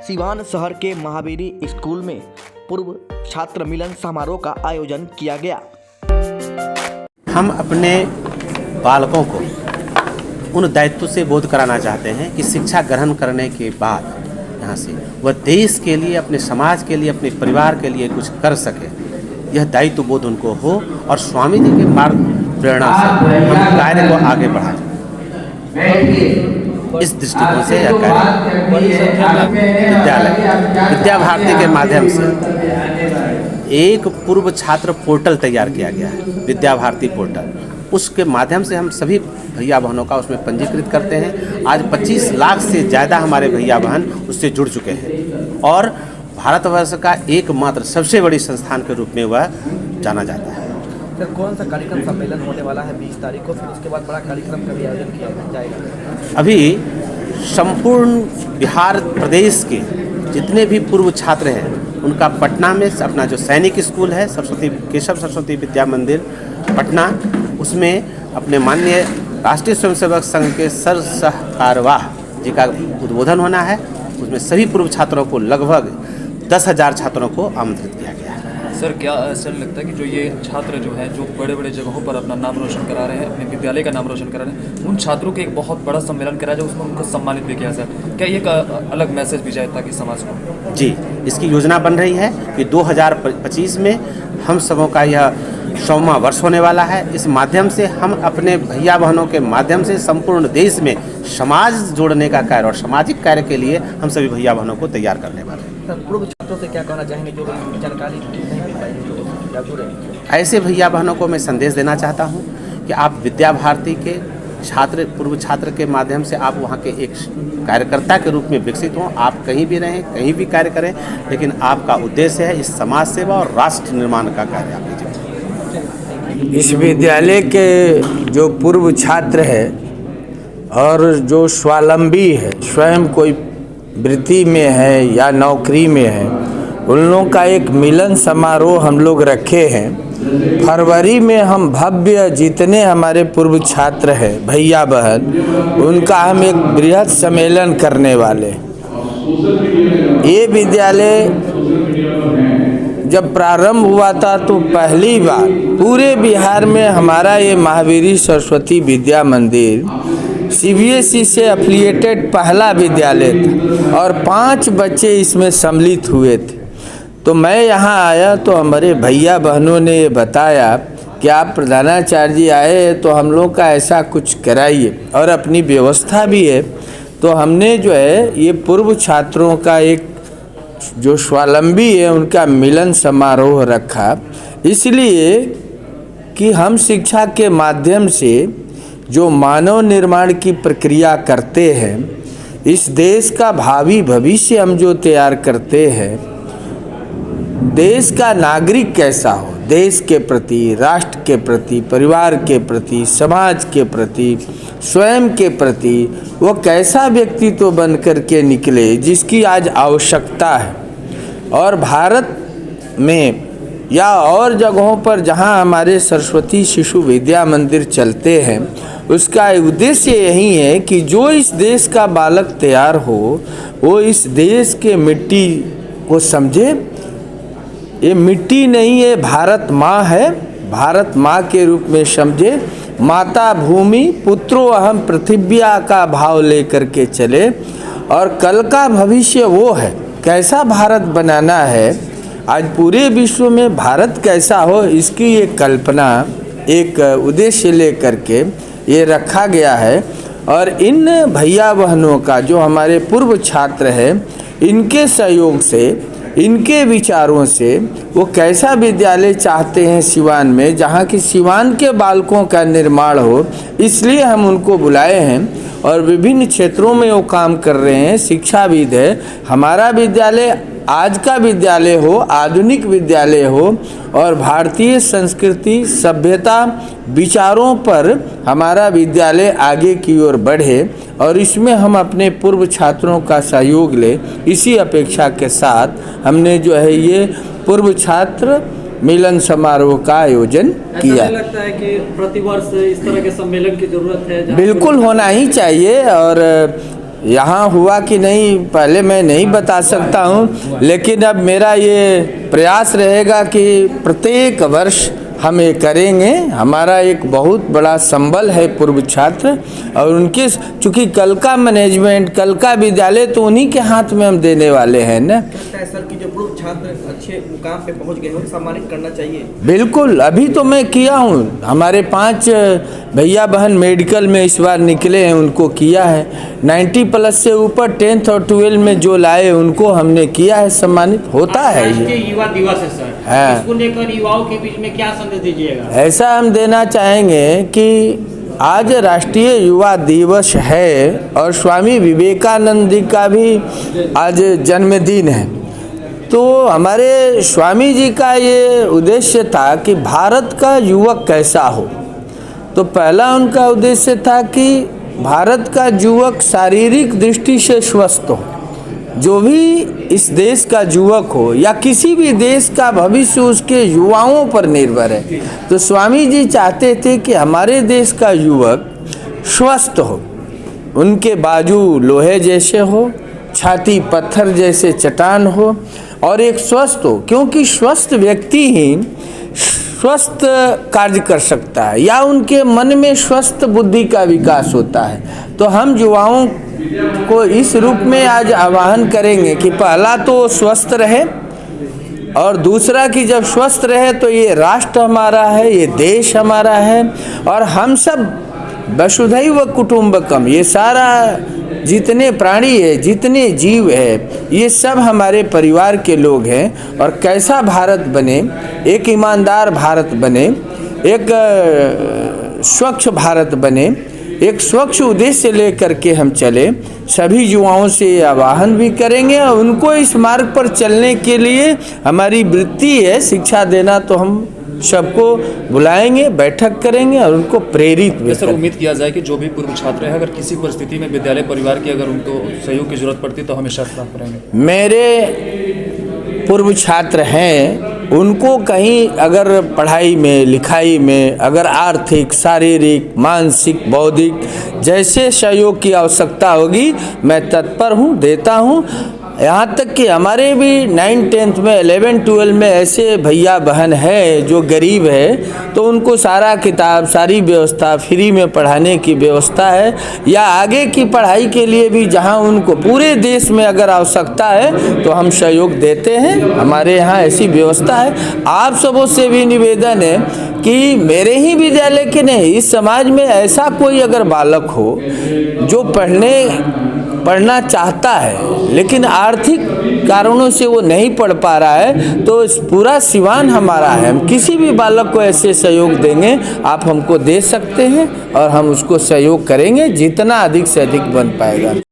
सिवान शहर के महावीरी स्कूल में पूर्व छात्र मिलन समारोह का आयोजन किया गया। हम अपने बालकों को उन दायित्व से बोध कराना चाहते हैं कि शिक्षा ग्रहण करने के बाद यहाँ से वह देश के लिए, अपने समाज के लिए, अपने परिवार के लिए कुछ कर सके, यह दायित्व बोध उनको हो और स्वामी जी के मार्ग प्रेरणा से हम कार्य को आगे बढ़ाएं। इस दृष्टिकोण से यह कार्य विद्या भारती के माध्यम से एक पूर्व छात्र पोर्टल तैयार किया गया है, विद्या भारती पोर्टल। उसके माध्यम से हम सभी भैया बहनों का उसमें पंजीकृत करते हैं। आज 25 लाख से ज़्यादा हमारे भैया बहन उससे जुड़ चुके हैं और भारतवर्ष का एकमात्र सबसे बड़ी संस्थान के रूप में वह जाना जाता है। सर, कौन सा कार्यक्रम सम्मेलन होने वाला है 20 तारीख को, फिर उसके बाद बड़ा कार्यक्रम का भी आयोजन किया जाएगा? अभी संपूर्ण बिहार प्रदेश के जितने भी पूर्व छात्र हैं उनका पटना में अपना जो सैनिक स्कूल है, केशव सरस्वती विद्या मंदिर पटना, उसमें अपने माननीय राष्ट्रीय स्वयंसेवक संघ के सर सहकारवाह जी का उद्बोधन होना है। उसमें सभी पूर्व छात्रों को लगभग 10,000 छात्रों को आमंत्रित किया गया है। सर, क्या ऐसा लगता है कि जो ये छात्र जो हैं, जो बड़े बड़े जगहों पर अपना नाम रोशन करा रहे हैं, अपने विद्यालय का नाम रोशन करा रहे हैं, उन छात्रों के एक बहुत बड़ा सम्मेलन करा जाए, उसमें उनको सम्मानित भी किया सर, क्या ये एक अलग मैसेज भी जाए ताकि समाज को? जी, इसकी योजना बन रही है कि 2025 में हम सबों का यह 100वां वर्ष होने वाला है। इस माध्यम से हम अपने भैया बहनों के माध्यम से संपूर्ण देश में समाज जोड़ने का कार्य और सामाजिक कार्य के लिए हम सभी भैया बहनों को तैयार करने वाले हैं। सर, पूर्व छात्रों से क्या कहना चाहेंगे जो जानकारी नहीं मिल पाई, जुड़े? ऐसे भैया बहनों को मैं संदेश देना चाहता हूँ कि आप विद्या भारती के छात्र, पूर्व छात्र के माध्यम से आप वहाँ के एक कार्यकर्ता के रूप में विकसित हों। आप कहीं भी रहें, कहीं भी कार्य करें, लेकिन आपका उद्देश्य है इस समाज सेवा और राष्ट्र निर्माण का कार्य आप कीजिए। इस विद्यालय के जो पूर्व छात्र है और जो स्वावलंबी है, स्वयं कोई वृत्ति में है या नौकरी में है, उन लोगों का एक मिलन समारोह हम लोग रखे हैं। फरवरी में हम भव्य जितने हमारे पूर्व छात्र हैं भैया बहन, उनका हम एक बृहद सम्मेलन करने वाले। ये विद्यालय जब प्रारंभ हुआ था तो पहली बार पूरे बिहार में हमारा ये महावीरी सरस्वती विद्या मंदिर CBSE से एफिलिएटेड पहला विद्यालय था और 5 बच्चे इसमें सम्मिलित हुए थे। तो मैं यहाँ आया तो हमारे भैया बहनों ने ये बताया कि आप प्रधानाचार्य जी आए हैं तो हम लोग का ऐसा कुछ कराइए और अपनी व्यवस्था भी है। तो हमने जो है ये पूर्व छात्रों का एक जो स्वावलंबी है उनका मिलन समारोह रखा, इसलिए कि हम शिक्षा के माध्यम से जो मानव निर्माण की प्रक्रिया करते हैं, इस देश का भावी भविष्य हम जो तैयार करते हैं, देश का नागरिक कैसा हो, देश के प्रति, राष्ट्र के प्रति, परिवार के प्रति, समाज के प्रति, स्वयं के प्रति वो कैसा व्यक्तित्व बन कर के निकले, जिसकी आज आवश्यकता है। और भारत में या और जगहों पर जहां हमारे सरस्वती शिशु विद्या मंदिर चलते हैं, उसका उद्देश्य यही है कि जो इस देश का बालक तैयार हो वो इस देश के मिट्टी को समझे। ये मिट्टी नहीं है, भारत माँ है, भारत माँ के रूप में समझे। माता भूमि पुत्रो अहम पृथिव्या का भाव लेकर के चले और कल का भविष्य वो है, कैसा भारत बनाना है, आज पूरे विश्व में भारत कैसा हो, इसकी एक कल्पना, एक उद्देश्य लेकर के ये रखा गया है। और इन भैया बहनों का जो हमारे पूर्व छात्र हैं, इनके सहयोग से, इनके विचारों से वो कैसा विद्यालय चाहते हैं सिवान में, जहाँ की सिवान के बालकों का निर्माण हो, इसलिए हम उनको बुलाए हैं। और विभिन्न क्षेत्रों में वो काम कर रहे हैं, शिक्षाविद है। हमारा विद्यालय आज का विद्यालय हो, आधुनिक विद्यालय हो और भारतीय संस्कृति, सभ्यता, विचारों पर हमारा विद्यालय आगे की ओर बढ़े और इसमें हम अपने पूर्व छात्रों का सहयोग ले, इसी अपेक्षा के साथ हमने जो है ये पूर्व छात्र मिलन समारोह का आयोजन किया। ऐसा लगता है कि प्रतिवर्ष इस तरह के सम्मेलन की जरूरत है? बिल्कुल होना ही चाहिए। और यहाँ हुआ कि नहीं पहले मैं नहीं बता सकता हूँ, लेकिन अब मेरा ये प्रयास रहेगा कि प्रत्येक वर्ष हम ये करेंगे। हमारा एक बहुत बड़ा संबल है पूर्व छात्र, और उनके चूँकि कल का मैनेजमेंट, कल का विद्यालय तो उन्हीं के हाथ में हम देने वाले हैं ना। सर कि जो पूर्व छात्र अच्छे मुकाम पे पहुंच गए हैं उन्हें सम्मानित करना चाहिए। बिल्कुल, अभी तो मैं किया हूँ। हमारे 5 भैया बहन मेडिकल में इस बार निकले हैं, उनको किया है। 90+ से ऊपर 10th और 12 में जो लाए उनको हमने किया है, सम्मानित होता है। राष्ट्रीय युवा दिवस है सर, हाँ। इसको लेकर युवाओं के बीच में क्या संदेश दीजिएगा? ऐसा हम देना चाहेंगे कि आज राष्ट्रीय युवा दिवस है और स्वामी विवेकानंद जी का भी आज जन्मदिन है। तो हमारे स्वामी जी का ये उद्देश्य था कि भारत का युवक कैसा हो। तो पहला उनका उद्देश्य था कि भारत का युवक शारीरिक दृष्टि से स्वस्थ हो। जो भी इस देश का युवक हो या किसी भी देश का भविष्य उसके युवाओं पर निर्भर है। तो स्वामी जी चाहते थे कि हमारे देश का युवक स्वस्थ हो, उनके बाजू लोहे जैसे हो, छाती पत्थर जैसे चट्टान हो, और एक स्वस्थ हो, क्योंकि स्वस्थ व्यक्ति ही स्वस्थ कार्य कर सकता है या उनके मन में स्वस्थ बुद्धि का विकास होता है। तो हम युवाओं को इस रूप में आज आह्वान करेंगे कि पहला तो स्वस्थ रहे, और दूसरा कि जब स्वस्थ रहे तो ये राष्ट्र हमारा है, ये देश हमारा है, और हम सब वसुधैव कुटुंबकम, ये सारा जितने प्राणी है, जितने जीव है, ये सब हमारे परिवार के लोग हैं। और कैसा भारत बने, एक ईमानदार भारत बने, एक स्वच्छ भारत बने, एक स्वच्छ उद्देश्य लेकर के हम चले। सभी युवाओं से आह्वान भी करेंगे और उनको इस मार्ग पर चलने के लिए हमारी वृत्ति है शिक्षा देना। तो हम सबको बुलाएंगे, बैठक करेंगे और उनको प्रेरित भी सर, उम्मीद किया जाए कि जो भी पूर्व छात्र हैं, अगर किसी परिस्थिति में विद्यालय परिवार की अगर उनको सहयोग की जरूरत पड़ती तो हमेशा साथ रहेंगे। मेरे पूर्व छात्र हैं, उनको कहीं अगर पढ़ाई में, लिखाई में, अगर आर्थिक, शारीरिक, मानसिक, बौद्धिक जैसे सहयोग की आवश्यकता होगी, मैं तत्पर हूँ, देता हूँ। यहाँ तक कि हमारे भी 9th 10th में 11th 12 में ऐसे भैया बहन है जो गरीब है, तो उनको सारा किताब, सारी व्यवस्था फ्री में पढ़ाने की व्यवस्था है। या आगे की पढ़ाई के लिए भी जहाँ उनको पूरे देश में अगर आवश्यकता है तो हम सहयोग देते हैं। हमारे यहाँ ऐसी व्यवस्था है। आप सबों से भी निवेदन है कि मेरे ही विद्यालय के नहीं, इस समाज में ऐसा कोई अगर बालक हो जो पढ़ना चाहता है लेकिन आर्थिक कारणों से वो नहीं पढ़ पा रहा है, तो पूरा सिवान हमारा है। हम किसी भी बालक को ऐसे सहयोग देंगे, आप हमको दे सकते हैं और हम उसको सहयोग करेंगे जितना अधिक से अधिक बन पाएगा।